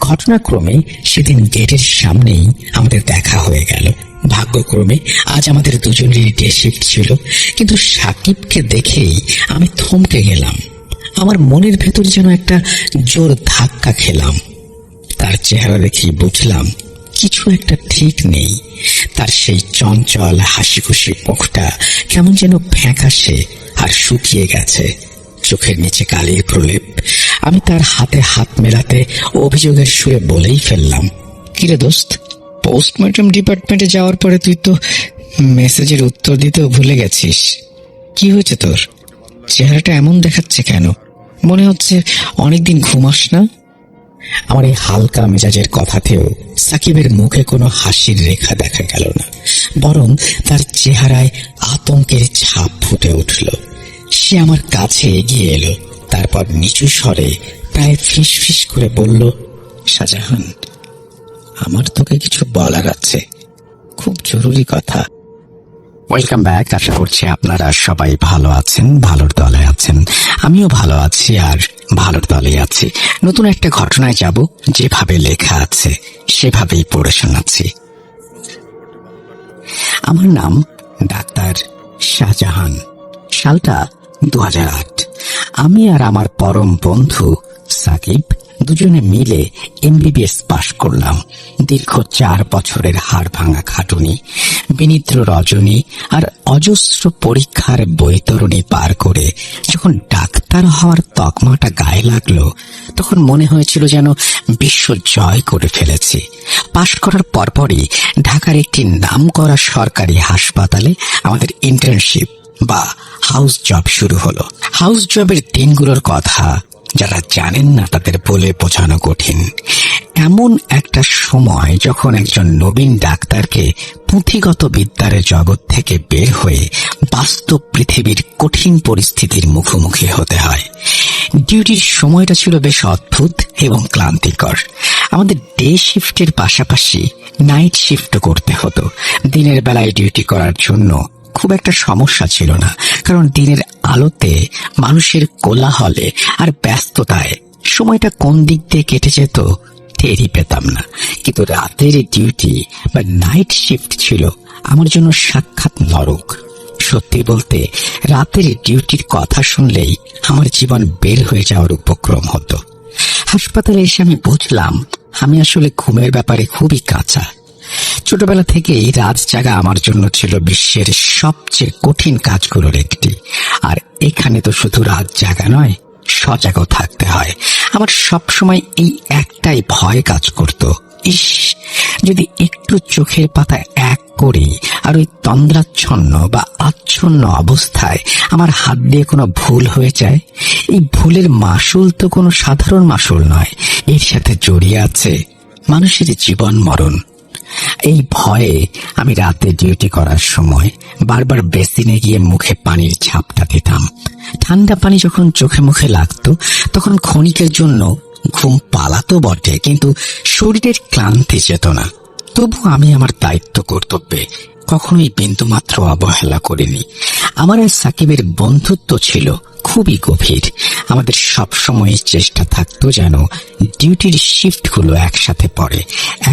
ঘটনাক্রমে সেদিন গেটের সামনেই আমাদের দেখা হয়ে গেল। ভাগ্যক্রমে আজ আমাদের দুজনেরই ডে শিফট ছিল, কিন্তু সাকিবকে দেখেই আমি থমকে গেলাম। আমার মনের ভেতর যেন একটা জোর ধাক্কা খেলাম। তার চেহারা দেখেই বুঝলাম কিছু একটা ঠিক নেই। তার সেই চঞ্চল হাসি খুশি মুখটা কেমন যেন ফ্যাকাশে আর শুকিয়ে গেছে, চোখের নিচে কালির প্রলেপ। আমি তার হাতে হাত মেলাতে অভিযোগের সুরে বলেই ফেললাম, কিরে দোস্ত, পোস্টমর্টম ডিপার্টমেন্টে যাওয়ার পরে তুই তো মেসেজের উত্তর দিতেও ভুলে গেছিস। কি হয়েছে তোর? চেহারাটা এমন দেখাচ্ছে কেন? মনে হচ্ছে অনেকদিন ঘুমাস না। আমার এই হালকা মেজাজের কথাতেও সাকিবের মুখে কোনো হাসির রেখা দেখা গেল না, বরং তার চেহারায় আতঙ্কের ছাপ ফুটে উঠল। সে আমার কাছে এগিয়ে এলো, তারপর নিচু স্বরে প্রায় ফিস ফিস করে বলল, শাহজাহান, আমার তোকে কিছু বলার আছে, খুব জরুরি কথা। Welcome back. আশা করছি আপনারা সবাই ভালো আছেন, ভালোর দলে আছেন। আমিও ভালো আছি আর ভালোর দলে আছি। নতুন একটা ঘটনায় যাব, যেভাবে লেখা আছে সেভাবেই পড়ে শোনাচ্ছি। আমার নাম ডাক্তার শাহজাহান। সালটা 2008। আমি আর আমার পরম বন্ধু সাকিব দুজনে মিলে MBBS পাশ করলাম। দীর্ঘ 4 বছরের হাড় ভাঙা খাটুনি, বিনিদ্র রজনী আর অজস্র পরীক্ষার বৈতরণী পার করে যখন ডাক্তার হওয়ার তকমাটা গায়ে লাগলো, তখন মনে হয়েছিল যেন বিশ্ব জয় করে ফেলেছি। পাশ করার পরপরই ঢাকার একটি নামকরা সরকারি হাসপাতালে আমাদের ইন্টার্নশিপ বা হাউস জব শুরু হলো। হাউস জবের দিনগুলোর কথা যারা জানেন না তাদের বলে বোঝানো কঠিন। এমন একটা সময় যখন একজন নবীন ডাক্তারকে পুঁথিগত বিদ্যার জগৎ থেকে বের হয়ে বাস্তব পৃথিবীর কঠিন পরিস্থিতির মুখোমুখি হতে হয়। ডিউটির সময়টা ছিল বেশ অদ্ভুত এবং ক্লান্তিকর। আমাদের ডে শিফটের পাশাপাশি নাইট শিফটও করতে হতো। দিনের বেলায় ডিউটি করার জন্য খুব একটা সমস্যা ছিল না, কারণ দিনের আলোতে মানুষের কোলাহলে আর ব্যস্ততায় সময়টা কোন দিক দিয়ে কেটে যেত টেরই পেতাম না। কিন্তু রাতের ডিউটি বা নাইট শিফট ছিল আমার জন্য সাক্ষাৎ নরক। সত্যি বলতে রাতের ডিউটির কথা শুনলেই আমার জীবন বের হয়ে যাওয়ার উপক্রম হতো। হাসপাতালে এসে আমি বুঝলাম আমি আসলে ঘুমের ব্যাপারে খুবই কাঁচা। ছোটবেলা থেকেই রাত জাগা আমার জন্য ছিল বিশ্বের সবচেয়ে কঠিন কাজগুলোর একটি। আর এখানে তো শুধু রাত জাগা নয়, সজাগও থাকতে হয়। আমার সবসময় এই একটাই ভয় কাজ করত, ইস, যদি একটু চোখের পাতা এক করি আর ওই তন্দ্রাচ্ছন্ন বা আচ্ছন্ন অবস্থায় আমার হাত দিয়ে কোনো ভুল হয়ে যায়। এই ভুলের মাসুল তো কোনো সাধারণ মাসুল নয়, এর সাথে জড়িয়ে আছে মানুষের জীবন মরণ। এই ভয়ে আমি রাতে ডিউটি করার সময় বারবার বেসিনে গিয়ে মুখে পানির ঝাপটা দিতাম। ঠান্ডা পানি যখন চোখে মুখে লাগতো তখন ক্ষণিকের জন্য ঘুম পালাতো বটে, কিন্তু শরীরের ক্লান্তি যেত না। তবু আমি আমার দায়িত্ব কর্তব্যে কখনোই বিন্দুমাত্র অবহেলা করিনি। আমার আর সাকিবের বন্ধুত্ব ছিল খুবই গভীর। আমাদের সবসময় চেষ্টা থাকতো যেন ডিউটির শিফটগুলো একসাথে পড়ে।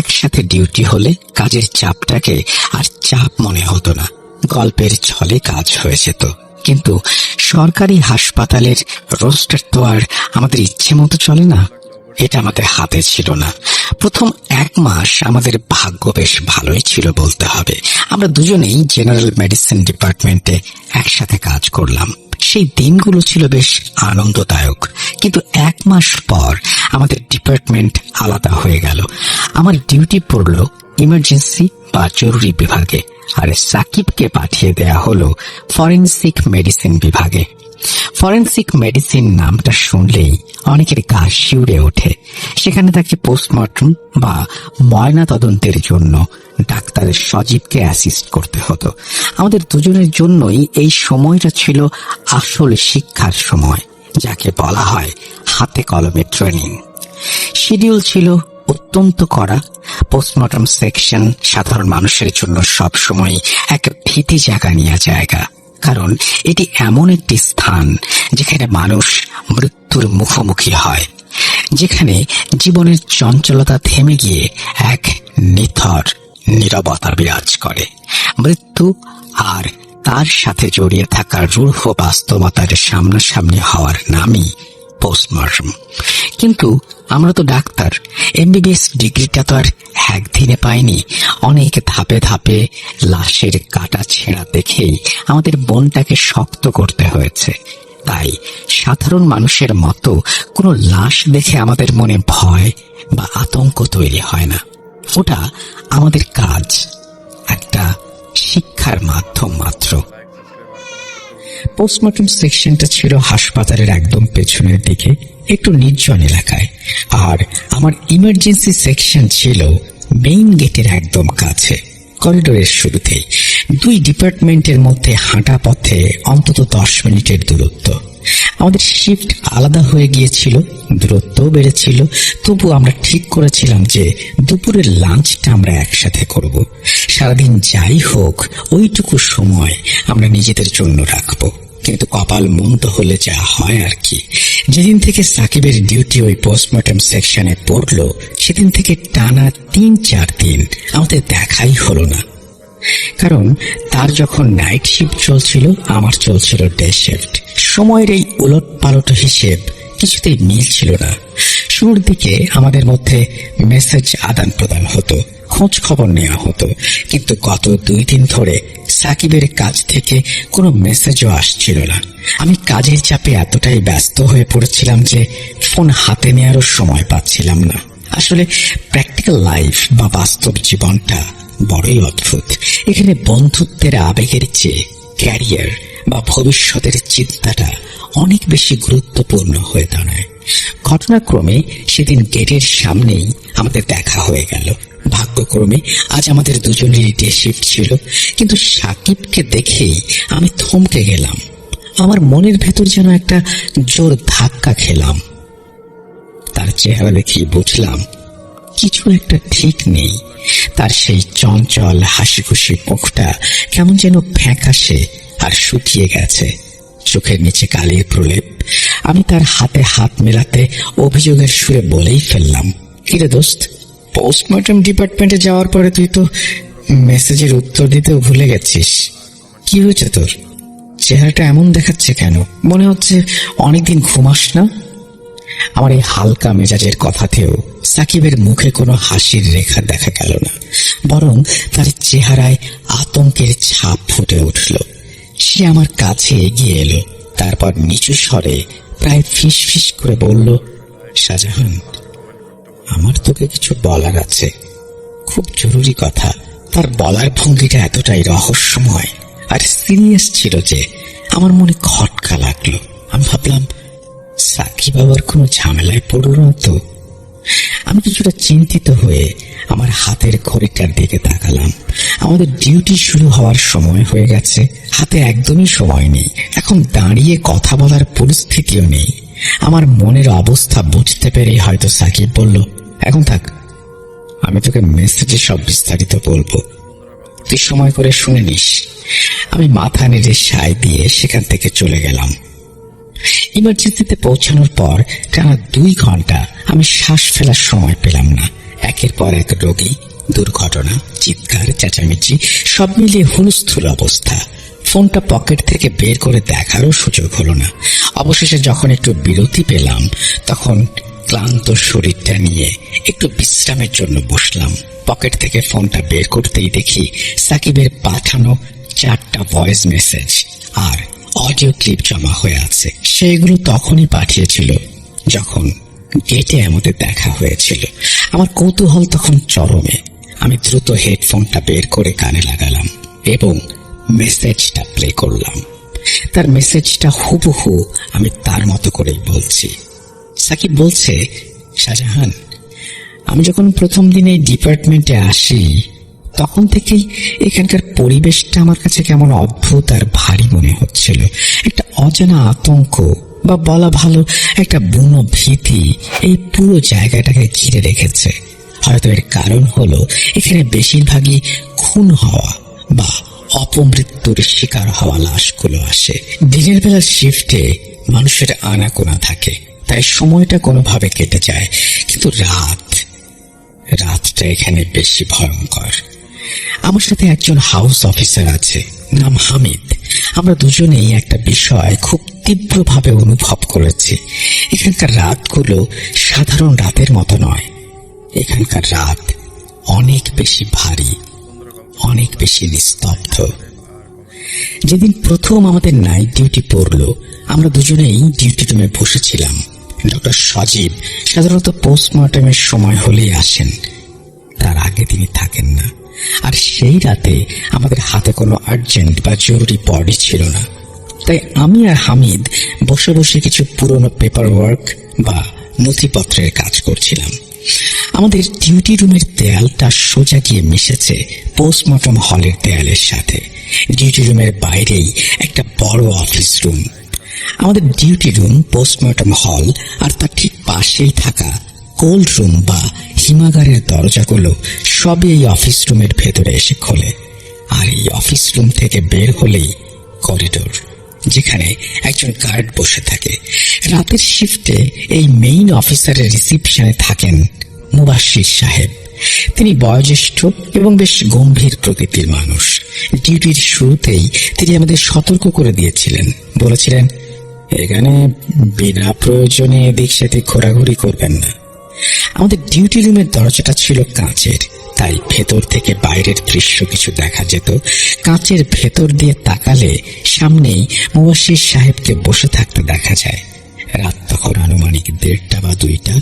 একসাথে ডিউটি হলে কাজের চাপটাকে আর চাপ মনে হতো না, গল্পের ছলে কাজ হয়ে যেত। কিন্তু সরকারি হাসপাতালের রোস্টার তো আর আমাদের ইচ্ছে মতো চলে না, এটা আমাদের হাতে ছিল না। প্রথম 1 মাস আমাদের ভাগ্য বেশ ভালোই ছিল বলতে হবে। আমরা দুজনেই জেনারেল মেডিসিন ডিপার্টমেন্টে একসাথে কাজ করলাম। সেই দিনগুলো ছিল বেশ আনন্দদায়ক, কিন্তু 1 মাস পর আমাদের ডিপার্টমেন্ট আলাদা হয়ে গেল। আমার ডিউটি পড়ল ইমার্জেন্সি বা জরুরি বিভাগে, আর সাকিবকে পাঠিয়ে দেয়া হলো ফরেনসিক মেডিসিন বিভাগে। ফরেনসিক মেডিসিন নামটা শুনলেই অনেকের গা শিউরে ওঠে। সেখানে তাকে পোস্টমর্টম বা ময়না তদন্তের জন্য ডাক্তারের সজীবকে অ্যাসিস্ট করতে হতো। আমাদের দুজনের জন্যই এই সময়টা ছিল আসল শিক্ষার সময়, যাকে বলা হয় হাতে কলমে ট্রেনিং। শিডিউল ছিল অত্যন্ত কড়া। পোস্টমর্টম সেকশন সাধারণ মানুষের জন্য সবসময় এক ভীতি জাগা নিয়ে জায়গা, কারণ এটি এমন একটি স্থান যেখানে মানুষ মৃত্যুর মুখোমুখি হয়। যেখানে জীবনের চঞ্চলতা থেমে গিয়ে এক নিথর নীরবতা বিরাজ করে। মৃত্যু আর তার সাথে জড়িয়ে থাকা রূঢ় বাস্তবতার সামনাসামনি হওয়ার নামই পোস্টমর্টম। কিন্তু আমরা তো ডাক্তার, এমবিবিএস ডিগ্রিটা তো আর একদিনে পাইনি। অনেক ধাপে ধাপে লাশের কাটা ছেঁড়া দেখেই আমাদের মনটাকে শক্ত করতে হয়েছে। তাই সাধারণ মানুষের মতো কোনো লাশ দেখে আমাদের মনে ভয় বা আতঙ্ক তৈরি হয় না। ওটা আমাদের কাজ, একটা শিক্ষার মাধ্যম মাত্র। পোস্টমর্টম সেকশনটা ছিল হাসপাতালের একদম পেছনের দিকে, একটু নির্জন এলাকায়, আর আমার ইমার্জেন্সি সেকশন ছিল মেইন গেটের একদম কাছে, করিডোরের শুরুতেই। দুই ডিপার্টমেন্টের মধ্যে হাঁটা পথে অন্তত 10 মিনিটের দূরত্ব। আমাদের শিফট আলাদা হয়ে গিয়েছিল, দূরত্বও বেড়েছিল, তবু আমরা ঠিক করেছিলাম যে দুপুরের লাঞ্চটা আমরা একসাথে করব। সারাদিন যাই হোক ওইটুকু সময় আমরা নিজেদের জন্য রাখবো। কিন্তু কপাল মন্দ হলে যা হয় আর কি। যেদিন থেকে সাকিবের ডিউটি ওই পোস্টমর্টম সেকশনে পড়লো, সেদিন থেকে টানা 3-4 দিন আমাদের দেখাই হলো না। কারণ তার যখন নাইট শিফট চলছিল, আমার চলছিল ডে শিফট। সময়ের এই উলট পালট হিসেব কিছুতেই মিলছিল না। শুরুর দিকে আমাদের মধ্যে মেসেজ আদান প্রদান হতো, খোঁজ খবর নেওয়া হতো, কিন্তু গত 2 দিন ধরে সাকিবের কাছ থেকে কোনো মেসেজও আসছিল না। আমি কাজের চাপে এতটাই ব্যস্ত হয়ে পড়েছিলাম যে ফোন হাতে নেওয়ারও সময় পাচ্ছিলাম না। আসলে প্র্যাকটিক্যাল লাইফ বা বাস্তব জীবনটা বড়ই অদ্ভুত। এখানে বন্ধুত্বের আবেগের চেয়ে ক্যারিয়ার বা ভবিষ্যতের চিন্তাটা অনেক বেশি গুরুত্বপূর্ণ হয়ে দাঁড়ায়। ঘটনাক্রমে সেদিন গেটের সামনেই আমাদের দেখা হয়ে গেল। ভাগ্যক্রমে আজ আমাদের দুজনেরই ডে শিফট ছিল, কিন্তু সাকিবকে দেখেই আমি থমকে গেলাম। আমার মনের ভেতর যেন একটা জোর ধাক্কা খেলাম। তার চেহারা দেখেই বুঝলাম কিছু একটা ঠিক নেই। তার সেই চঞ্চল হাসি খুশি মুখটা কেমন যেন ফ্যাকাশে আর শুকিয়ে গেছে, চোখের নিচে কালির প্রলেপ। আমি তার হাতে হাত মেলাতে অভিযোগের সুরে বলেই ফেললাম, কিরে দোস্ত, পোস্টমর্টম ডিপার্টমেন্টে যাওয়ার পরে তুই তো মেসেজের উত্তর দিতেও ভুলে গেছিস। কি হয়েছে তোর? চেহারাটা এমন দেখাচ্ছে কেন? মনে হচ্ছে অনেকদিন ঘুমাস না। আমার এই হালকা মেজাজের কথাতেও সাকিবের মুখে কোনো হাসির রেখা দেখা গেল না, বরং তার চেহারায় আতঙ্কের ছাপ ফুটে উঠল। সে আমার কাছে এগিয়ে এলো, তারপর নিচু স্বরে প্রায় ফিস ফিস করে বলল, শাহজাহান, আমার তোকে কিছু বলার আছে, খুব জরুরি কথা। তার বলার ভঙ্গিটা এতটাই রহস্যময় আর সিরিয়াস ছিল যে আমার মনে খটকা লাগলো। আমি ভাবলাম, সাকিব আবার কোনো ঝামেলায় পড়ল না তো? আমি কিছুটা চিন্তিত হয়ে আমার হাতের ঘড়িটার দিকে তাকালাম। আমাদের ডিউটি শুরু হওয়ার সময় হয়ে গেছে, হাতে একদমই সময় নেই। এখন দাঁড়িয়ে কথা বলার পরিস্থিতিও নেই। আমার মনের অবস্থা বুঝতে পেরে হয়তো সাকিব বলল, এখন থাক, আমি তোকে মেসেজে সব বিস্তারিত বলবো, তুই সময় করে শুনে নিস। আমি মাথা নেড়ে সায় দিয়ে সেখান থেকে চলে গেলাম। ইমার্জেন্সিতে পৌঁছানোর পর টানা 2 ঘন্টা আমি শ্বাস ফেলার সময় পেলাম না। একের পর এক রোগী, দুর্ঘটনা, চিৎকার চেঁচামেচি, সব মিলিয়ে হুলস্থুল অবস্থা। ফোনটা পকেট থেকে বের করে দেখারও সুযোগ হলো না। অবশেষে যখন একটু বিরতি পেলাম, তখন ক্লান্ত শরীরটা নিয়ে একটু বিশ্রামের জন্য বসলাম। পকেট থেকে ফোনটা বের করতেই দেখি সাকিবের পাঠানো 4টা ভয়েস মেসেজ আর অডিও ক্লিপ জমা হয়ে আছে। সেগুলো তখনই পাঠিয়েছিল যখন গেটে আমাদের দেখা হয়েছিল। আমার কৌতূহল তখন চরমে। আমি দ্রুত হেডফোনটা বের করে কানে লাগালাম এবং মেসেজটা প্লে করলাম। তার মেসেজটা হুবহু আমি তার মতো করেই বলছি। সাকিব বলছে, শাহজাহান, আমি যখন প্রথম দিন এই ডিপার্টমেন্টে আসি, তখন থেকেই এখানকার পরিবেশটা আমার কাছে কেমন অদ্ভুত আর ভারী মনে হচ্ছিল। একটা অজানা আতঙ্ক বা বলা ভালো একটা বুনো ভীতি এই পুরো জায়গাটাকে ঘিরে রেখেছে। হয়তো এর কারণ হলো এখানে বেশিরভাগই খুন হওয়া বা অপমৃত্যুর শিকার হওয়া লাশগুলো আসে। দিনের বেলার শিফটে মানুষের আনাগোনা থাকে, তাই সময়টা কোনোভাবে কেটে যায়। কিন্তু রাতটা এখানে বেশি ভয়ঙ্কর। আমার সাথে একজন হাউস অফিসার আছে, নাম হামিদ। আমরা দুজনেই একটা বিষয় খুব তীব্রভাবে অনুভব করেছি। এখানকার রাতগুলো সাধারণ রাতের মতো নয়। এখানকার রাত অনেক বেশি ভারী, অনেক বেশি নিস্তব্ধ। যেদিন প্রথম আমাদের নাইট ডিউটি পড়ল, আমরা দুজনেই ডিউটি রুমে বসেছিলাম। ডক্টর সজীব সাধারণত পোস্টমর্টমের সময় হলেই আসেন, তার আগে তিনি থাকেন না। আর সেই রাতে আমাদের হাতে কোনো আর্জেন্ট বা জরুরি বডি ছিল না। তাই আমি আর হামিদ বসে বসে কিছু পুরনো পেপার ওয়ার্ক বা নথিপত্রের কাজ করছিলাম। আমাদের ডিউটি রুমের দেয়ালটা সোজা গিয়ে মিশেছে পোস্টমর্টম হলের দেয়ালের সাথে। ডিউটি রুমের বাইরেই একটা বড় অফিস রুম। আমাদের ডিউটি রুম, পোস্টমর্টম হল আর তার ঠিক পাশেই থাকা কোল্ড রুম বা হিমাগারের দরজাগুলো সবই এই অফিস রুমের ভেতরে এসে খোলে। আর এই অফিস রুম থেকে বের হলেই করিডোর, যেখানে একজন গার্ড বসে থাকে। রাতের শিফটে এই মেইন অফিসারের রিসিপশনে থাকেন মুবাশশির সাহেব। তিনি বয়োজ্যেষ্ঠ এবং বেশ গম্ভীর প্রকৃতির মানুষ। ডিউটির শুরুতেই তিনি আমাদের সতর্ক করে দিয়েছিলেন, বলেছিলেন, এখানে বিনা প্রয়োজনে এদিক সেদিক ঘোরাঘুরি করবেন না। আমাদের ডিউটি রুমের দরজাটা ছিল কাঁচের, তাই ভেতর থেকে বাইরের দৃশ্য কিছু দেখা যেত। কাঁচের ভেতর দিয়ে তাকালে সামনেই মুবাশশির সাহেবকে বসে থাকতে দেখা যায়। রাত তখন আনুমানিক 1:30 বা 2টা।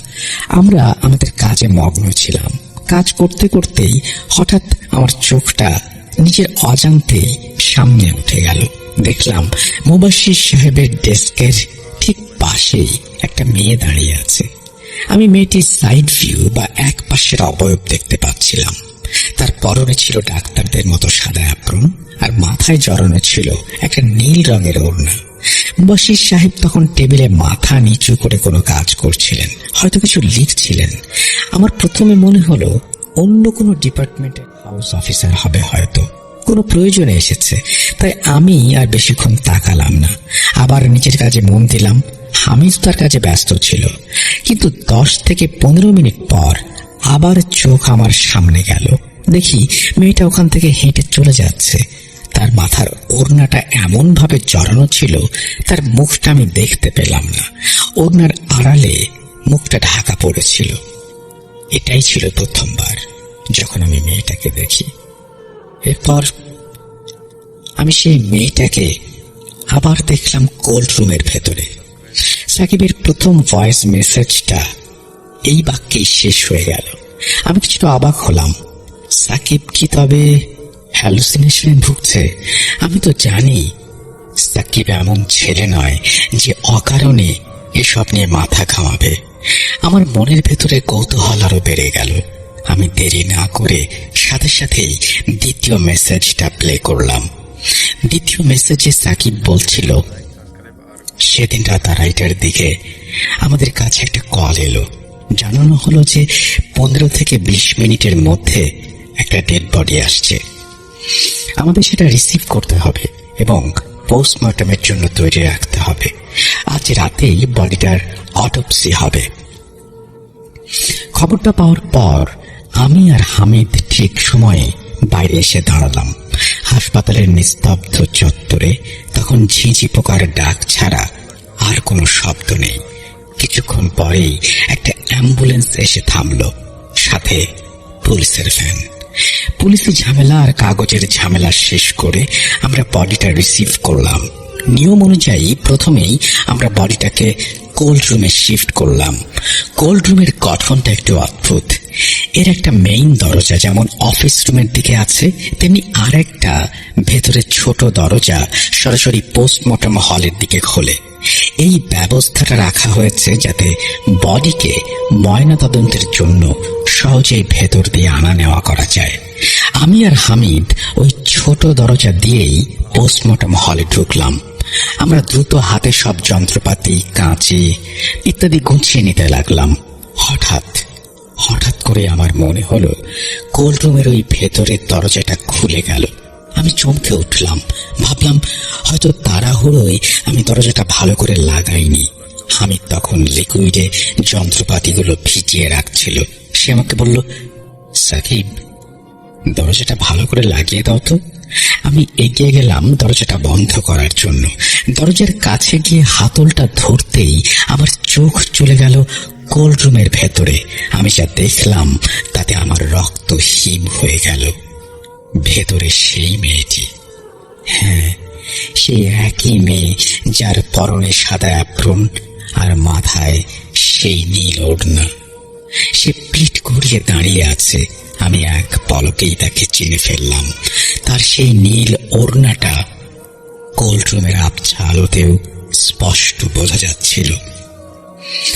আমরা আমাদের কাজে মগ্ন ছিলাম। কাজ করতে করতেই হঠাৎ আমার চোখটা নিজের অজান্তেই সামনে উঠে গেল। দেখলাম মুবাশশির সাহেবের ডেস্কের ঠিক পাশেই একটা মেয়ে দাঁড়িয়ে আছে। আমি মেয়েটির সাইড ভিউ বা এক পাশের অবয়ব দেখতে পাচ্ছিলাম। তার পরনে ছিল ডাক্তারদের মতো সাদা অ্যাপ্রন, আর মাথায় জড়ানো ছিল একটা নীল রঙের ওড়না। মুবাশশির সাহেব তখন টেবিলে মাথা নিচু করে কোনো কাজ করছিলেন, হয়তো কিছু লিখছিলেন। আমার প্রথমে মনে হলো অন্য কোনো ডিপার্টমেন্টের হাউস অফিসার হবে, হয়তো কোনো প্রয়োজনে এসেছে। তাই আমি আর বেশিক্ষণ তাকালাম না, আবার নিজের কাজে মন দিলাম। হামিদ তার কাজে ব্যস্ত ছিল। কিন্তু 10 থেকে 15 মিনিট পর আবার চোখ আমার সামনে গেল। দেখি মেয়েটা ওখান থেকে হেঁটে চলে যাচ্ছে। তার মাথার ওড়নাটা এমন ভাবে জড়ানো ছিল, তার মুখটা আমি দেখতে পেলাম না। ওড়নার আড়ালে মুখটা ঢাকা পড়েছিল। এটাই ছিল প্রথমবার যখন আমি মেয়েটাকে দেখি। এরপর আমি সেই মেয়েটাকে আবার দেখলাম কোল্ড রুমের ভেতরে। সাকিবের প্রথম ভয়েস মেসেজটা এই বাক্যেই শেষ হয়ে গেল। আমি কিছুটা অবাক হলাম। সাকিব কি তবে হ্যালুসিনেশনে ভুগছে? আমি তো জানি সাকিব এমন ছেলে নয় যে অকারণে এসব নিয়ে মাথা ঘামাবে। আমার মনের ভেতরে কৌতূহল আরো বেড়ে গেল। আমি দেরি না করে সাথে সাথেই দ্বিতীয় মেসেজটা প্লে করলাম। দ্বিতীয় মেসেজে সাকিব বলছিল, সেদিন রাত 2:30টার দিকে আমাদের কাছে একটা কল এলো। জানানো হলো যে 15 থেকে 20 মিনিটের মধ্যে একটা ডেড বডি আসছে। আমাদের সেটা রিসিভ করতে হবে এবং পোস্টমর্টমের জন্য তৈরি রাখতে হবে। আজ রাতেই বডিটার অটোপসি হবে। খবরটা পাওয়ার পর আমি আর হামিদ ঠিক সময়ে বাইরে এসে দাঁড়ালাম। হাসপাতালের নিস্তব্ধ চত্বরে তখন ঝিঁঝি পোকার ডাক ছাড়া আর কোনো শব্দ নেই। কিছুক্ষণ পরেই একটা অ্যাম্বুলেন্স এসে থামল, সাথে পুলিশের ভ্যান। পুলিশি ঝামেলা আর কাগজের ঝামেলা শেষ করে আমরা বডিটা রিসিভ করলাম। নিয়ম অনুযায়ী প্রথমেই আমরা বডিটাকে কোল্ড রুমে শিফট করলাম। কোল্ড রুমের গঠনটা একটু অদ্ভুত। এর একটা মেইন দরজা যেমন অফিস রুমের দিকে আছে, তেমনি আর একটা ভেতরে ছোট দরজা সরাসরি পোস্টমর্টম হলের দিকে খোলে। এই ব্যবস্থাটা রাখা হয়েছে যাতে বডিকে ময়নাতদন্তের জন্য সহজেই ভেতর দিয়ে আনা নেওয়া করা যায়। আমি আর হামিদ ওই ছোট দরজা দিয়েই পোস্টমর্টম হলে ঢুকলাম। আমরা দ্রুত হাতে সব যন্ত্রপাতি, কাঁচি ইত্যাদি গুছিয়ে নিতে লাগলাম। হঠাৎ করে আমার মনে হলো কোল্ড রুমের ওই ভেতরের দরজাটা খুলে গেল। আমি চমকে উঠলাম। ভাবলাম হয়তো তাড়াহুড়োয় আমি দরজাটা ভালো করে লাগাইনি। হামিদ তখন লিকুইডে যন্ত্রপাতিগুলো ভিজিয়ে রাখছিল। সে আমাকে বলল, সাকিব, দরজাটা ভালো করে লাগিয়ে দাও তো। আমি এগিয়ে গেলাম দরজাটা বন্ধ করার জন্য। দরজার কাছে গিয়ে হাতলটা ধরতেই আমার চোখ চলে গেল কোল্ড রুমের ভেতরে। আমি যা দেখলাম তাতে আমার রক্ত হিম হয়ে গেল। ভেতরে সেই মেয়েটি, হ্যাঁ, সেই একই মেয়ে যার পরনে সাদা অ্যাপ্রন আর মাথায় সেই নীল ওড়না। সে পিঠ ঘুরিয়ে দাঁড়িয়ে আছে। আমি এক পলকেই তাকে চিনে ফেললাম। তার সেই নীল ওড়নাটা কোল্ড রুমের আবছা আলোতেও স্পষ্ট বোঝা যাচ্ছিল।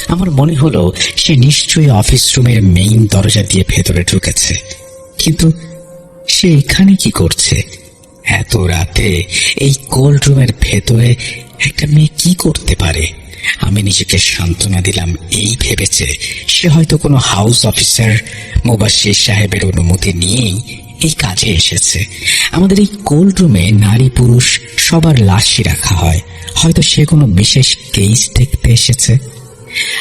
আমার মনে হলো সে নিশ্চয়ই অফিস রুমের মেইন দরজা দিয়ে ভেতরে ঢুকেছে। কিন্তু সে এখানে কি করছে এত রাতে? এই কোল্ড রুমের ভেতরে একটা মেয়ে কি করতে পারে? আমি নিজেকে সান্ত্বনা দিলাম এই ভেবেছে সে হয়তো কোনো হাউস অফিসার মুবাশশির সাহেবের অনুমতি নিয়েই এই কাজে এসেছে। আমাদের এই কোল্ড রুমে নারী পুরুষ সবার লাশই রাখা হয়। হয়তো সে কোনো বিশেষ কেস দেখতে এসেছে।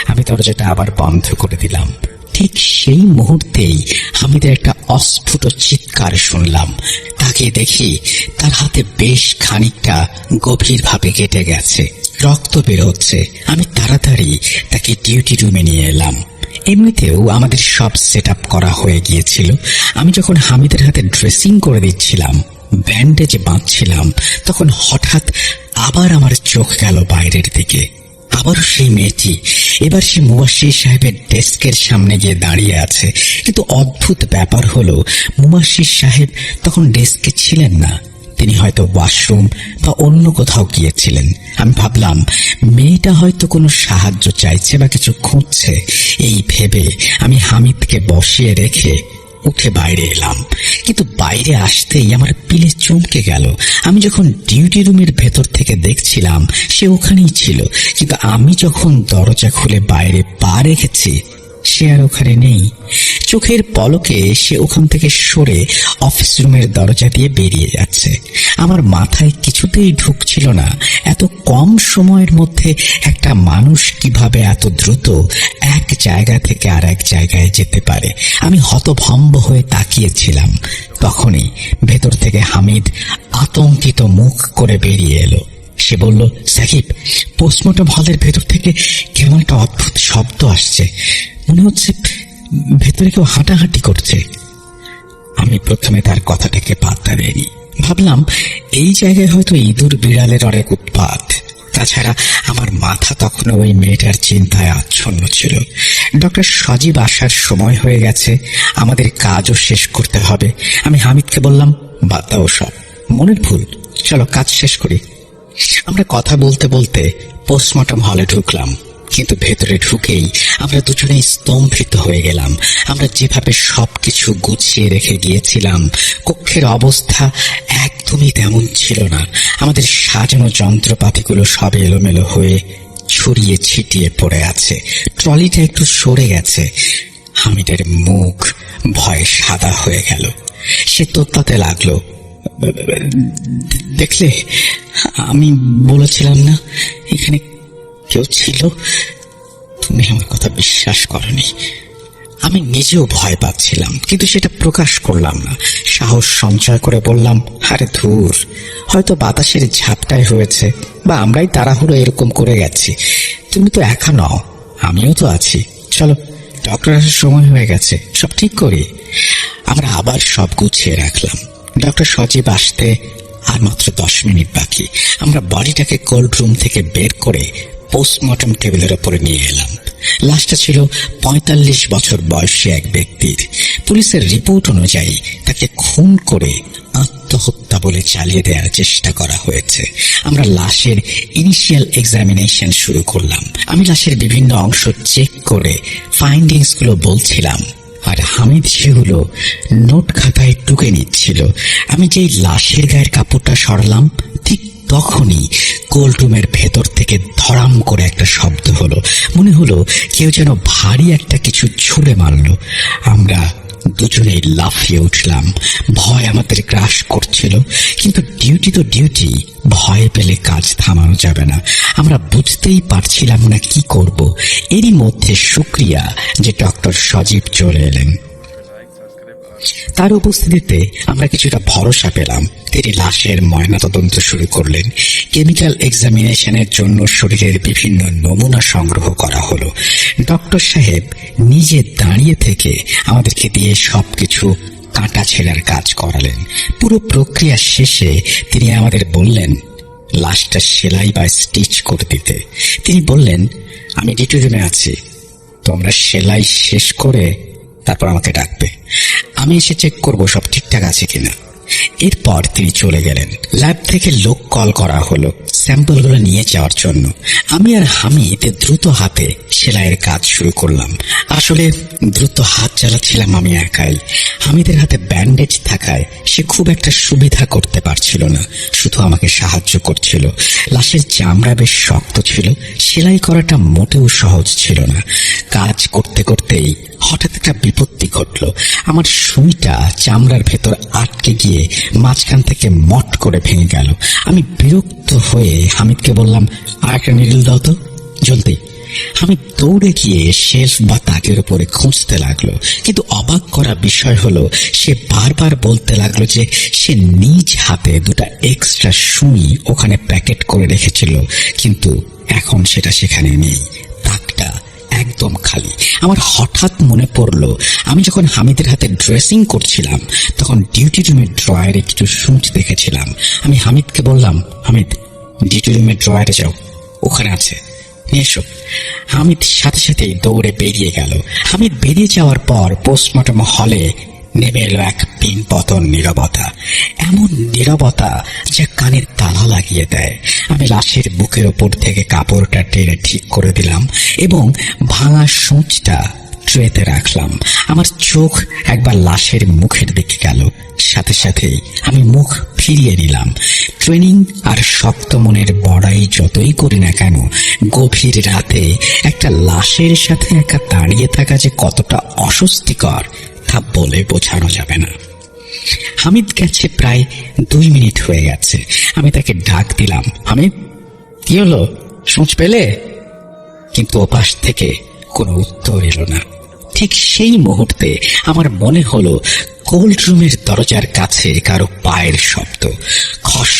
আমি দরজাটা আবার বন্ধ করে দিলাম। ঠিক সেই মুহূর্তেই হামিদের একটা অস্ফুট চিৎকার শুনলাম। তাকে দেখি তার হাতে বেশ খানিকটা গভীরভাবে কেটে গেছে, রক্ত বের হচ্ছে। আমি তাড়াতাড়ি তাকে ডিউটি রুমে নিয়ে এলাম। এমনিতেও আমাদের সব সেট আপ করা হয়ে গিয়েছিল। আমি যখন হামিদের হাতে ড্রেসিং করে দিচ্ছিলাম, ব্যান্ডেজ বাঁধছিলাম, তখন হঠাৎ আবার আমার চোখ গেল বাইরের দিকে। আবারও সেই মেয়েটি। এবার সে মুবাশশির সাহেবের ডেস্কের সামনে গিয়ে দাঁড়িয়ে আছে। কিন্তু অদ্ভুত ব্যাপার হলো, মুবাশশির সাহেব তখন ডেস্কে ছিলেন না। তিনি হয়তো ওয়াশরুম বা অন্য কোথাও গিয়েছিলেন। আমি ভাবলাম মেয়েটা হয়তো কোনো সাহায্য চাইছে বা কিছু খুঁজছে। এই ভেবে আমি হামিদকে বসিয়ে রেখে উঠে বাইরে এলাম। কিন্তু বাইরে আসতেই আমার পিলে চমকে গেল। আমি যখন ডিউটি রুমের ভেতর থেকে দেখছিলাম সে ওখানেই ছিল, কিন্তু আমি যখন দরজা খুলে বাইরে পা রেখেছি সে আর ওখানে নেই। চোখের পলকে সে ওখান থেকে সরে অফিস রুমের দরজা দিয়ে বেরিয়ে যাচ্ছে। আমার মাথায় কিছুতেই ঢুকছিল না এত কম সময়ের মধ্যে একটা মানুষ কিভাবে এত দ্রুত এক জায়গা থেকে আর এক জায়গায় যেতে পারে। আমি হতভম্ব হয়ে তাকিয়েছিলাম। তখনই ভেতর থেকে হামিদ আতঙ্কিত মুখ করে বেরিয়ে এলো। সে বলল, সাকিব, পোস্টমর্টম হলের ভেতর থেকে কেমন একটা অদ্ভুত শব্দ আসছে। মনে হচ্ছে ভেতরে কেউ হাঁটাহাঁটি করছে। আমি প্রথমে তার কথাটাকে পাত্তা দেইনি। ভাবলাম এই জায়গায় হয়তো ইঁদুর বিড়ালের অনেক উৎপাত। তাছাড়া আমার মাথা তখনও ওই মেয়েটার চিন্তায় আচ্ছন্ন ছিল। ডক্টর সজীব আসার সময় হয়ে গেছে, আমাদের কাজও শেষ করতে হবে। আমি হামিদকে বললাম, বাদ দাও সব, মনের ভুল, চলো কাজ শেষ করি। আমরা কথা বলতে বলতে পোস্টমর্টম হলে ঢুকলাম। কিন্তু ভেতরে ঢুকেই আমরা দুজনেই স্তম্ভিত হয়ে গেলাম। আমরা যেভাবে সবকিছু গুছিয়ে রেখে গিয়েছিলাম, কক্ষের অবস্থা একদমই তেমন ছিল না। আমাদের সাজানো যন্ত্রপাতিগুলো সব এলোমেলো হয়ে ছড়িয়ে ছিটিয়ে পড়ে আছে। ট্রলিটা একটু সরে গেছে। হামিদের মুখ ভয়ে সাদা হয়ে গেল। সে তোতলাতে লাগলো, দেখলে, আমি বলেছিলাম না এখানে কেউ ছিল? তুমি আমার কথা বিশ্বাস করনি। আমি নিজেও ভয় পাচ্ছিলাম, কিন্তু সেটা প্রকাশ করলাম না। সাহস সঞ্চয় করে বললাম, আরে ধুর, হয়তো বাতাসের ঝাপটায় হয়েছে, বা আমরাই তাড়াহুড়ো এরকম করে গেছি। তুমি তো একা নও, আমিও তো আছি। চলো, ডক্টর আসার সময় হয়ে গেছে, সব ঠিক করি। আমরা আবার সব গুছিয়ে রাখলাম। ডক্টর সজীব আসতে আর মাত্র 10 মিনিট বাকি। আমরা বডিটাকে কোল্ড রুম থেকে বের করে পোস্টমর্টম টেবিলের ওপরে নিয়ে এলাম। লাশটা ছিল 45 বছর বয়সী এক ব্যক্তির। পুলিশের রিপোর্ট অনুযায়ী তাকে খুন করে আত্মহত্যা বলে চালিয়ে দেওয়ার চেষ্টা করা হয়েছে। আমরা লাশের ইনিশিয়াল এক্সামিনেশন শুরু করলাম। আমি লাশের বিভিন্ন অংশ চেক করে ফাইন্ডিংস গুলো বলছিলাম, আর হামিদ সেগুলো নোট খাতায় টুকে নিচ্ছিল। আমি যেই লাশের গায়ের কাপড়টা সরালাম, ঠিক তখনই কোল্ড রুমের ভেতর থেকে ধড়াম করে একটা শব্দ হলো। মনে হলো কেউ যেন ভারী একটা কিছু ছুঁড়ে মারল। আমরা দুজনেই লাফিয়ে উঠলাম। ভয় আমাদের গ্রাস করছিল, কিন্তু ডিউটি তো ডিউটি, ভয় পেলে কাজ থামানো যাবে না। আমরা বুঝতেই পারছিলাম না কি করব। এরই মধ্যে শুক্রিয়া যে ডক্টর সজীব চলে এলেন। তার উপস্থিতিতে আমরা কিছুটা ভরসা পেলাম। তিনি লাশের ময়নাতদন্ত শুরু করলেন। কেমিক্যাল এক্সামিনেশনের জন্য শরীরের বিভিন্ন নমুনা সংগ্রহ করা হলো। ডক্টর সাহেব নিজে দাঁড়িয়ে থেকে আমাদেরকে দিয়ে সবকিছু কাঁটা ছেঁড়ার কাজ করালেন। পুরো প্রক্রিয়া শেষে তিনি আমাদের বললেন লাশটা সেলাই বা স্টিচ করে দিতে। তিনি বললেন, আমি ডিউটি রুমে আছি, তোমরা সেলাই শেষ করে তারপর আমাকে ডাকবে, আমি এসে চেক করব সব ঠিকঠাক আছে কিনা। এরপর তিনি চলে গেলেন। ল্যাব থেকে লোক কল করা হলো স্যাম্পলগুলো নিয়ে যাওয়ার জন্য। আমি আর হামিদ দ্রুত হাতে সেলাইয়ের কাজ শুরু করলাম। আসলে দ্রুত হাত চালাচ্ছিলাম আমি একাই। হামিদের হাতে ব্যান্ডেজ থাকায় সে খুব একটা সুবিধা করতে পারছিল না, শুধু আমাকে সাহায্য করছিল। লাশের চামড়া বেশ শক্ত ছিল, সেলাই করাটা মোটেও সহজ ছিল না। কাজ করতে করতেই হঠাৎ একটা বিপত্তি ঘটল। আমার সুইটা চামড়ার ভেতর আটকে গিয়ে মাঝখান থেকে মট করে ভেঙে গেল। আমি বিরক্ত হয়ে হামিদকে বললাম, আর একটা নিডল দাও তো, জলদি। আমি দৌড়ে গিয়ে শেলফ বা তাকের উপরে খুঁজতে লাগলো, কিন্তু অবাক করা বিষয় হলো সে বারবার বলতে লাগলো যে সে নিজ হাতে দুটা এক্সট্রা সুই ওখানে প্যাকেট করে রেখেছিল, কিন্তু এখন সেটা সেখানে নেই। তাকটা একদম খালি। আমার হঠাৎ মনে পড়লো আমি যখন হামিদের হাতে ড্রেসিং করছিলাম তখন ডিউটি রুমের ড্রয়ারে কিছু সূচ দেখেছিলাম। আমি হামিদকে বললাম, হামিদ ডিউটি রুমের ড্রয়ারে যাও, ওখানে আছে, নিয়ে এসো। হামিদ সাথে সাথেই দৌড়ে বেরিয়ে গেল। হামিদ বেরিয়ে যাওয়ার পর পোস্টমর্টম হলে নেমে এলো এক পিনপতন নীরবতা। এমন নীরবতা যা কানের তালা লাগিয়ে দেয়। আমি লাশের বুকের ওপর থেকে কাপড়টা টেনে ঠিক করে দিলাম এবং ভাঙা সূঁচটা ট্রেতে রাখলাম। আমার চোখ একবার লাশের মুখের দিকে গেল, সাথে সাথেই আমি মুখ ফিরিয়ে নিলাম। ট্রেনিং আর শক্ত মনের বড়াই যতই করি না কেন, গভীর রাতে একটা লাশের সাথে একা দাঁড়িয়ে থাকা যে কতটা অস্বস্তিকর তা বলে বোঝানো যাবে না। হামিদ গেছে প্রায় 2 মিনিট হয়ে গেছে। আমি তাকে ডাক দিলাম, হামিদ কি হলো, সূঁচ পেলে? কিন্তু ওপাশ থেকে কোনো উত্তর এলো না। ঠিক সেই মুহূর্তে আমার মনে হলো কোল্ড রুমের দরজার কাছে কারো পায়ের শব্দ। খস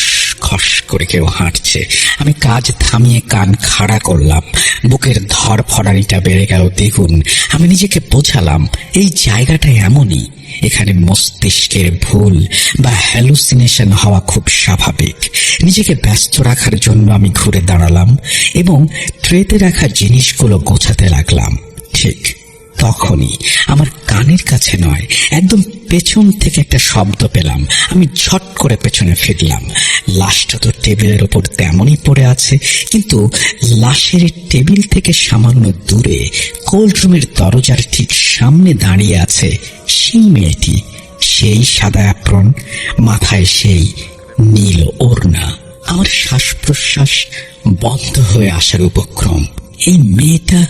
খস করে কেউ হাঁটছে। আমি কাজ থামিয়ে কান খাড়া করলাম। বুকের ধড়ফড়ানিটা বেড়ে গেল দ্বিগুণ। আমি নিজেকে বোঝালাম এই জায়গাটা এমনই, এখানে মস্তিষ্কের ভুল বা হ্যালুসিনেশন হওয়া খুব স্বাভাবিক। নিজেকে ব্যস্ত রাখার জন্য আমি ঘুরে দাঁড়ালাম এবং ট্রেতে রাখা জিনিসগুলো গোছাতে লাগলাম। ঠিক তখনই আমার কানের কাছে নয়, একদম পেছন থেকে একটা শব্দ পেলাম। আমি ঝট করে পেছনে ফিরলাম। লাশটা তো টেবিলের উপর তেমনই পড়ে আছে, কিন্তু লাশের টেবিল থেকে সামান্য দূরে কোল্ড রুমের দরজার ঠিক সামনে দাঁড়িয়ে আছে সেই মেয়েটি, সেই সাদা অ্যাপ্রন, মাথায় সেই নীল ওড়না। আমার শ্বাস প্রশ্বাস বন্ধ হয়ে আসার উপক্রম। এই মেয়েটা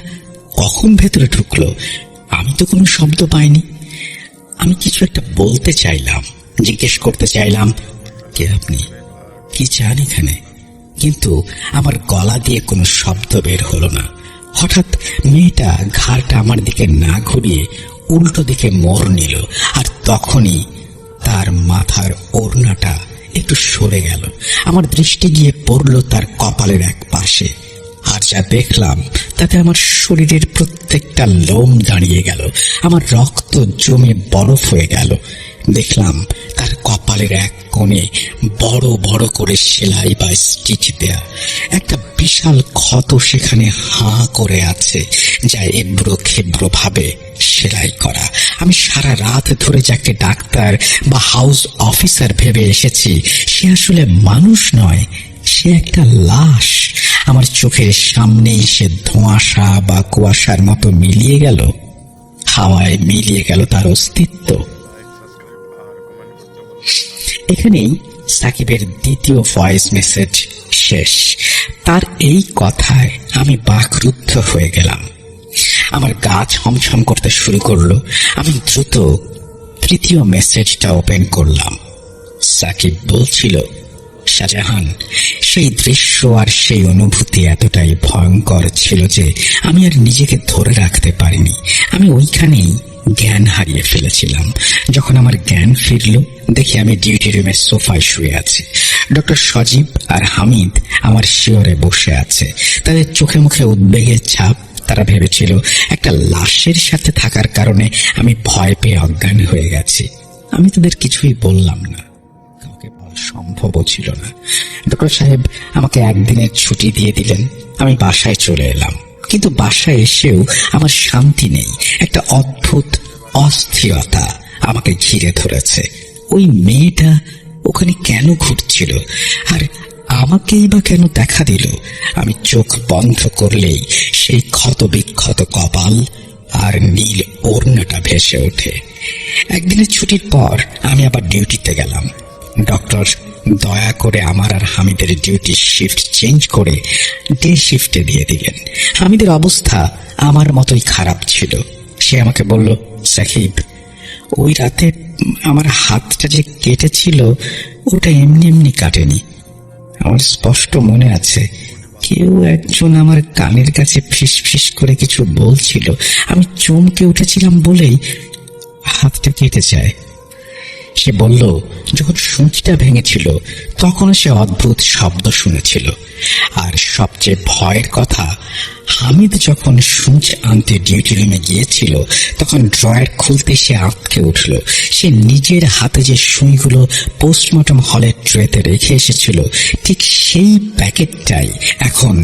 কখন ভেতরে ঢুকলো? আমি তো কোনো শব্দ পাইনি। আমি কিছু একটা বলতে চাইলাম, জিজ্ঞেস করতে চাইলাম, কে আপনি, কি চান এখানে? কিন্তু আমার গলা দিয়ে কোনো শব্দ বের হলো না। হঠাৎ মেয়েটা ঘাড়টা আমার দিকে না ঘুরিয়ে উল্টো দিকে মোড় নিল, আর তখনই তার মাথার ওড়নাটা একটু সরে গেল। আমার দৃষ্টি গিয়ে পড়ল তার কপালের এক পাশে, আর যা দেখলাম তাতে আমার শরীরের প্রত্যেকটা লোম দাঁড়িয়ে গেল। আমার রক্ত জমে বরফ হয়ে গেল। দেখলাম তার কপালের এক কোণে বড় বড় করে সেলাই বা স্টিচ দেয়া একটা বিশাল ক্ষত সেখানে হাঁ করে আছে, যা এবড়ো খেবড়ো ভাবে সেলাই করা। আমি সারা রাত ধরে যাকে ডাক্তার বা হাউস অফিসার ভেবে এসেছি, সে আসলে মানুষ নয়, সে একটা লাশ। আমার চোখের সামনেই সে ধোঁয়াশা বা কুয়াশার মতো মিলিয়ে গেল, হাওয়ায় মিলিয়ে গেল তার অস্তিত্ব। এখানেই সাকিবের দ্বিতীয় ভয়েস মেসেজ শেষ। তার এই কথায় আমি বাকরুদ্ধ হয়ে গেলাম। আমার গা ছমছম করতে শুরু করলো। আমি দ্রুত তৃতীয় মেসেজটা ওপেন করলাম। সাকিব বলছিল, শাহজাহান, সেই দৃশ্য আর সেই অনুভূতি এতটাই ভয়ঙ্কর ছিল যে আমি আর নিজেকে ধরে রাখতে পারিনি। আমি ওইখানেই জ্ঞান হারিয়ে ফেলেছিলাম। যখন আমার জ্ঞান ফিরল, দেখি আমি ডিউটি রুমের সোফায় শুয়ে আছি। ডক্টর সজীব আর হামিদ আমার শিয়রে বসে আছে। তাদের চোখে মুখে উদ্বেগের ছাপ। তারা ভেবেছিল একটা লাশের সাথে থাকার কারণে আমি ভয় পেয়ে অজ্ঞান হয়ে গেছি। আমি তাদের কিছুই বললাম না, কাউকে বলা সম্ভবও ছিল না। ডক্টর সাহেব আমাকে একদিনের ছুটি দিয়ে দিলেন। আমি বাসায় চলে এলাম, কিন্তু বাসায় এসেও আমার শান্তি নেই। একটা অদ্ভুত অস্থিরতা আমাকে ঘিরে ধরেছে। ওই মেয়েটা ওখানে কেন ঘুরছিল, আর আমাকেই বা কেন দেখা দিল? আমি চোখ বন্ধ করলেই সেই ক্ষতবিক্ষত কপাল আর নীল ওড়নাটা ভেসে ওঠে। একদিনের ছুটির পর আমি আবার ডিউটিতে গেলাম। ডক্টর দয়া করে আমার আর হামিদের ডিউটি শিফট চেঞ্জ করে ডে শিফটে দিয়ে দিলেন। হামিদের অবস্থা আমার মতোই খারাপ ছিল। সে আমাকে বলল, সাকিব, ওই রাতে আমার হাতটা যে কেটেছিল ওটা এমনি এমনি কাটেনি। আমার স্পষ্ট মনে আছে, কেউ একজন আমার কানের কাছে ফিস ফিস করে কিছু বলছিল। আমি চমকে উঠেছিলাম বলেই হাতটা কেটে যায়। সে বলল, যখন সূঁচটা ভেঙেছিল তখনও সে অদ্ভুত শব্দ শুনেছিল। আর সবচেয়ে ভয়ের কথা, হামিদ যখন সূঁচ আনতে ডিউটি রুমে গিয়েছিল তখন ড্রয়ার খুলতে সে আঁতকে উঠল। সে নিজের হাতে যে সুইগুলো পোস্টমর্টম হলের ট্রেতে রেখে এসেছিল, ঠিক সেই প্যাকেটটাই এখন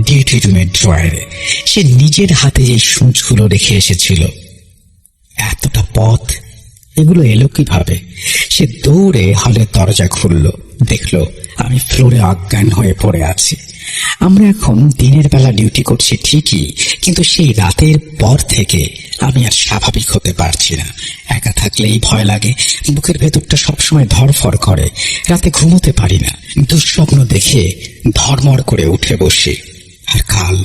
ডিউটি রুমের ড্রয়ারে। সে নিজের হাতে যে সূঁচগুলো রেখে এসেছিল। এতটা পথ এগুলো এলো কিভাবে? সে দৌড়ে হলের দরজা খুলল, দেখলো আমি ফ্লোরে অজ্ঞান হয়ে পড়ে আছি। আমরা এখন দিনের বেলা ডিউটি করছি ঠিকই, কিন্তু সেই রাতের পর থেকে আমি আর স্বাভাবিক হতে পারছি না। একা থাকলেই ভয় লাগে, বুকের ভেতরটা সবসময় ধড়ফড় করে। রাতে ঘুমোতে পারি না, দুঃস্বপ্ন দেখে ধড়মড় করে উঠে বসি। আর কাল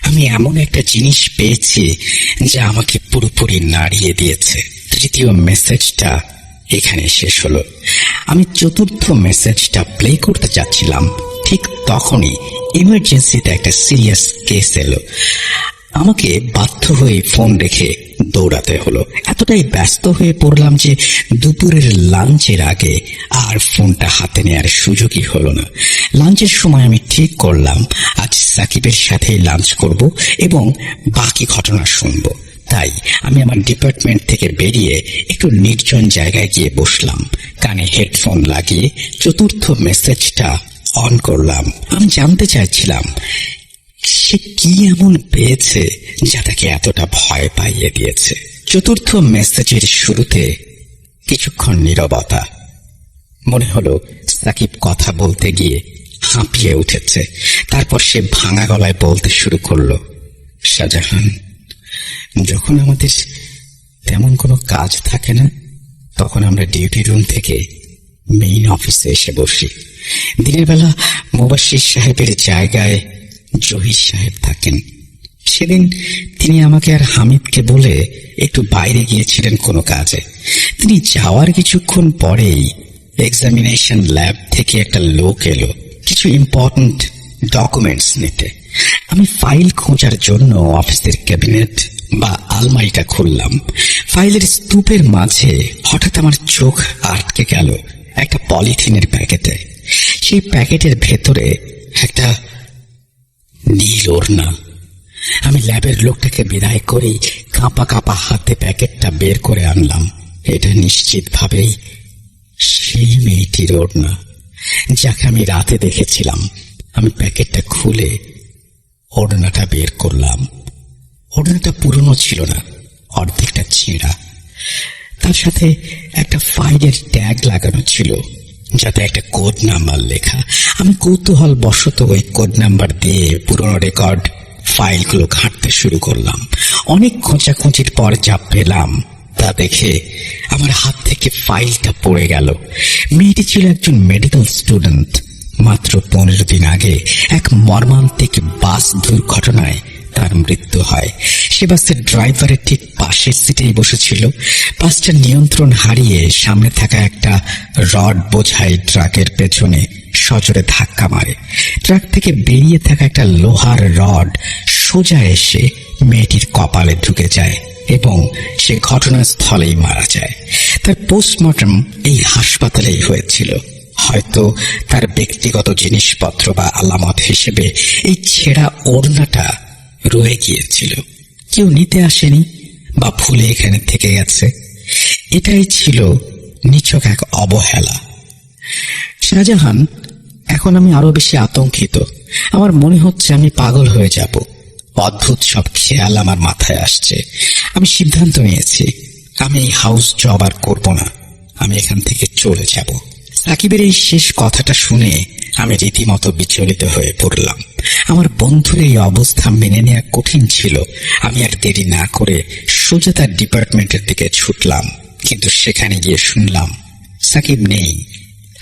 আমি এমন একটা জিনিস পেয়েছি যা আমাকে পুরোপুরি নাড়িয়ে দিয়েছে। তৃতীয় মেসেজটা এখানে শেষ হলো। আমি চতুর্থ মেসেজটা প্লে করতে যাচ্ছিলাম, ঠিক তখনই ইমার্জেন্সিতে একটা সিরিয়াস কেস এলো। আমাকে বাধ্য হয়ে ফোন রেখে দৌড়াতে হলো। এতটাই ব্যস্ত হয়ে পড়লাম যে দুপুরের লাঞ্চের আগে আর ফোনটা হাতে নেওয়ার সুযোগই হলো না। লাঞ্চের সময় আমি ঠিক করলাম আজ সাকিবের সাথে লাঞ্চ করব এবং বাকি ঘটনা শুনব। তাই আমি আমার ডিপার্টমেন্ট থেকে বেরিয়ে একটু নির্জন জায়গায় গিয়ে বসলাম। কানে হেডফোন লাগিয়ে চতুর্থ মেসেজটা অন করলাম। আমি জানতে চাইছিলাম সে কি এমন পেয়েছে যা তাকে এতটা ভয় পাইয়ে দিয়েছে। চতুর্থ মেসেজের শুরুতে কিছুক্ষণ নীরবতা। মনে হলো সাকিব কথা বলতে গিয়ে হাঁপিয়ে উঠেছে। তারপর সে ভাঙা গলায় বলতে শুরু করলো, শাহজাহান, যখন আমাদের তেমন কোনো কাজ থাকে না তখন আমরা ডিউটি রুম থেকে মেইন অফিসে এসে বসি। দিনের বেলা মুবাশশির সাহেবের জায়গায় জহির সাহেব থাকেন। সেদিন তিনি আমাকে আর হামিদকে বলে একটু বাইরে গিয়েছিলেন কোনো কাজে। তিনি যাওয়ার কিছুক্ষণ পরেই এক্সামিনেশন ল্যাব থেকে একটা লোক এলো কিছু ইম্পর্টেন্ট ডকুমেন্টস নিতে। আমি ফাইল খোঁজার জন্য অফিসের ক্যাবিনেট বা আলমারিটা খুললাম। ফাইলের স্তূপের মাঝে হঠাৎ আমার চোখ আটকে গেল একটা পলিথিনের প্যাকেটে। সেই প্যাকেটের ভেতরে একটা নীল ওড়না। আমি ল্যাবের লোকটাকে বিদায় করেই কাঁপা কাঁপা হাতে প্যাকেটটা বের করে আনলাম। এটা নিশ্চিতভাবেই সেই মেয়েটির ওড়না যাকে আমি রাতে দেখেছিলাম। আমি প্যাকেটটা খুলে ওড়নাটা বের করলাম। ওড়নাটা পুরনো ছিল না, অর্ধেকটা ছেঁড়া। তার সাথে একটা ফাইলের ট্যাগ লাগানো ছিল যাতে একটা কোড নাম্বার লেখা। আমি কৌতূহল বশত ওই কোড নাম্বার দিয়ে পুরনো রেকর্ড ফাইলগুলো ঘাঁটতে শুরু করলাম। অনেক খোঁচাখুঁচির পর যা পেলাম তা দেখে আমার হাত থেকে ফাইলটা পড়ে গেল। মেয়েটি ছিল একজন মেডিকেল স্টুডেন্ট। মাত্র 15 দিন আগে এক মর্মান্তিক বাস দুর্ঘটনায় তার মৃত্যু হয়। সে বাসের ড্রাইভারের ঠিক পাশের সিটেই বসেছিল। বাসটা নিয়ন্ত্রণ হারিয়ে সামনে থাকা একটা রড বোঝাই ট্রাকের পেছনে সজোরে ধাক্কা মারে। ট্রাক থেকে বেরিয়ে থাকা একটা লোহার রড সোজা এসে মেয়েটির কপালে ঢুকে যায় এবং সে ঘটনাস্থলেই মারা যায়। তার পোস্টমর্টম এই হাসপাতালেই হয়েছিল। হয়তো তার ব্যক্তিগত জিনিসপত্র বা আলামত হিসেবে এই ছেঁড়া ওড়নাটা রয়ে গিয়েছিল। কেউ নিতে আসেনি বা ভুলে এখানে থেকে গেছে। এটাই ছিল নিছক এক অবহেলা। শাহজাহান, এখন আমি আরো বেশি আতঙ্কিত। আমার মনে হচ্ছে আমি পাগল হয়ে যাব। অদ্ভুত সব খেয়াল আমার মাথায় আসছে। আমি সিদ্ধান্ত নিয়েছি, আমি এই হাউস জব আর করব না। আমি এখান থেকে চলে যাব। সাকিবের এই শেষ কথাটা শুনে আমি রীতিমতো বিচলিত হয়ে পড়লাম। আমার বন্ধুর এই অবস্থা মেনে নেওয়া কঠিন ছিল। আমি আর দেরি না করে সোজা তার ডিপার্টমেন্টের দিকে ছুটলাম। কিন্তু সেখানে গিয়ে শুনলাম সাকিব নেই।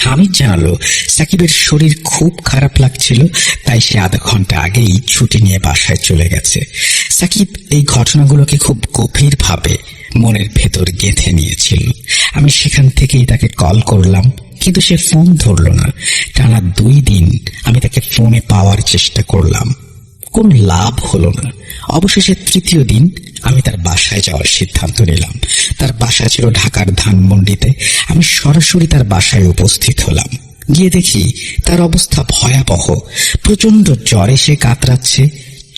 হামিদ জানালো সাকিবের শরীর খুব খারাপ লাগছিল, তাই সে আধা ঘন্টা আগেই ছুটি নিয়ে বাসায় চলে গেছে। সাকিব এই ঘটনাগুলোকে খুব গভীরভাবে মনের ভেতর গেঁথে নিয়েছিল। আমি সেখান থেকেই তাকে কল করলাম, কিন্তু সে ফোন ধরল না। টানা 2 দিন আমি তাকে ফোনে পাওয়ার চেষ্টা করলাম, কোনো লাভ হলো না। অবশেষে 3য় দিন আমি তার বাসায় যাওয়ার সিদ্ধান্ত নিলাম। তার বাসা ছিল ঢাকার ধানমন্ডিতে। আমি সরাসরি তার বাসায় উপস্থিত হলাম। গিয়ে দেখি তার অবস্থা ভয়াবহ। প্রচন্ড জ্বরে সে কাতরাচ্ছে,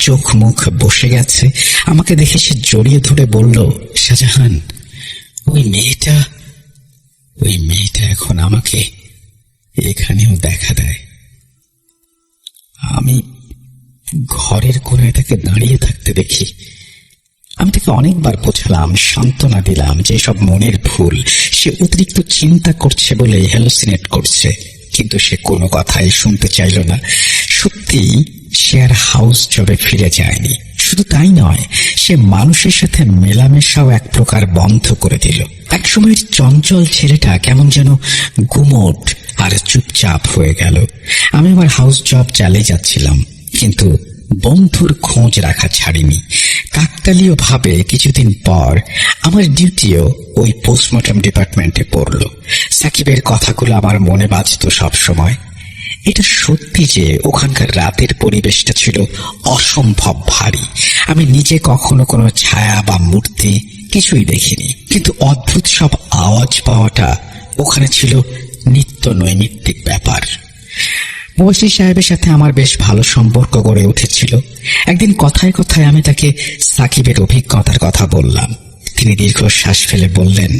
চোখ মুখ বসে গেছে। আমাকে দেখে সে জড়িয়ে ধরে বলল, শাহজাহান, ওই মেয়েটা এখন আমাকে এখানেও দেখা দেয়। আমি ঘরের কোণায় তাকে দাঁড়িয়ে থাকতে দেখি। আমি তাকে অনেকবার বোঝালাম, সান্ত্বনা দিলাম যে সব মনের ভুল, সে অতিরিক্ত চিন্তা করছে বলে হ্যালুসিনেট করছে, কিন্তু সে কোনো কথাই শুনতে চাইল না। সত্যি সে আর হাউস জবে ফিরে যায়নি। শুধু তাই নয়, সে মানুষের সাথে মেলামেশাও এক প্রকার বন্ধ করে দিল। এক সময়ের চঞ্চল ছেলেটা কেমন যেন গুমোট আর চুপচাপ হয়ে গেল। আমি আমার হাউস জব চালিয়ে যাচ্ছিলাম, কিন্তু বন্ধুর খোঁজ রাখা ছাড়িনি। কাকতালীয় ভাবে কিছুদিন পর আমার ডিউটিও ওই পোস্টমর্টম ডিপার্টমেন্টে পড়ল। সাকিবের কথাগুলো আমার মনে বাজতো সব সময়। এটা সত্যি যে ওখানকার রাতের পরিবেশটা ছিল অসম্ভব ভারী। আমি নিজে কখনো কোনো ছায়া বা মূর্তি কিছুই দেখিনি, কিন্তু অদ্ভুত সব আওয়াজ পাওয়াটা ওখানে ছিল নিত্য নৈমিত্তিক ব্যাপার। মুবাশির সাহেবের সাথে আমার বেশ ভালো সম্পর্ক গড়ে উঠেছিল। একদিন কথায় কথায় আমি তাকে সাকিবের অভিজ্ঞতার কথা বললাম। তিনি দীর্ঘশ্বাস ফেলে বললেন,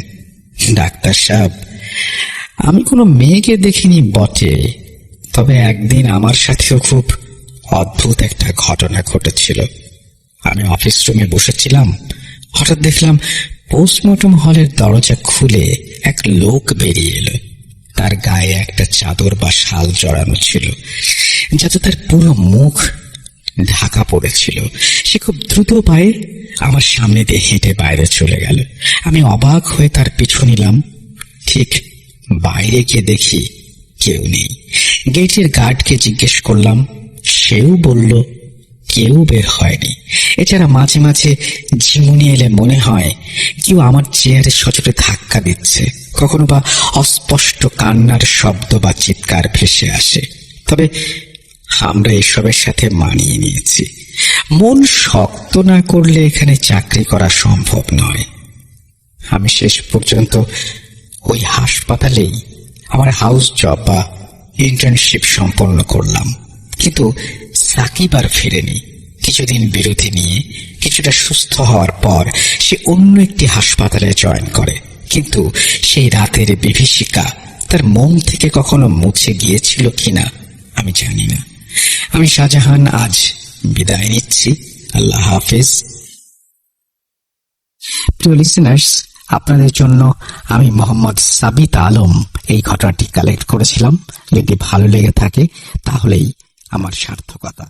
ডাক্তার সাহেব, আমি কোনো মেয়েকে দেখিনি বটে, তবে একদিন আমার সাথেও খুব অদ্ভুত একটা ঘটনা ঘটেছিল। আমি অফিস রুমে বসেছিলাম, হঠাৎ দেখলাম পোস্টমর্টম হলের দরজা খুলে এক লোক বেরিয়ে এলো। তার গায়ে একটা চাদর বা শাল জড়ানো ছিল, যাতে তার পুরো মুখ ঢাকা পড়েছিল। সে খুব দ্রুত পায়ে আমার সামনে দিয়ে হেঁটে বাইরে চলে গেল। আমি অবাক হয়ে তার পিছু নিলাম। ঠিক বাইরে গিয়ে দেখি কেউ নেই। গেটের গার্ডকে জিজ্ঞেস করলাম, সেও বলল কেউ বের হয়নি। এছাড়া মাঝে মাঝে ঝিমুনি এলে মনে হয় কেউ আমার চেয়ারে সজোরে ধাক্কা দিচ্ছে, কখনো বা অস্পষ্ট কান্নার শব্দ বা চিৎকার ভেসে আসে। তবে আমরা এসবের সাথে মানিয়ে নিয়েছি। মন শক্ত না করলে এখানে চাকরি করা সম্ভব নয়। আমি শেষ পর্যন্ত ওই হাসপাতালেই আমার হাউস জব বা ইন্টার্নশিপ সম্পন্ন করলাম। কিন্তু সাকিব আর ফিরেনি। কিছুদিন বিরতি নিয়ে কিছুটা সুস্থ হওয়ার পর সে অন্য একটি হাসপাতালে জয়েন করে, কিন্তু সেই রাতের বিভীষিকা তার মন থেকে কখনো মুছে গিয়েছিল কিনা আমি জানি না। আমি শাহজাহান আজ বিদায় নিচ্ছি। আল্লাহ হাফিজ। প্রিয় লিসেনার্স, আপনাদের জন্য আমি মোহাম্মদ সাবিত আলম এই ঘটনাটি কালেক্ট করেছিলাম। যদি ভালো লেগে থাকে তাহলেই আমার সার্থকতা।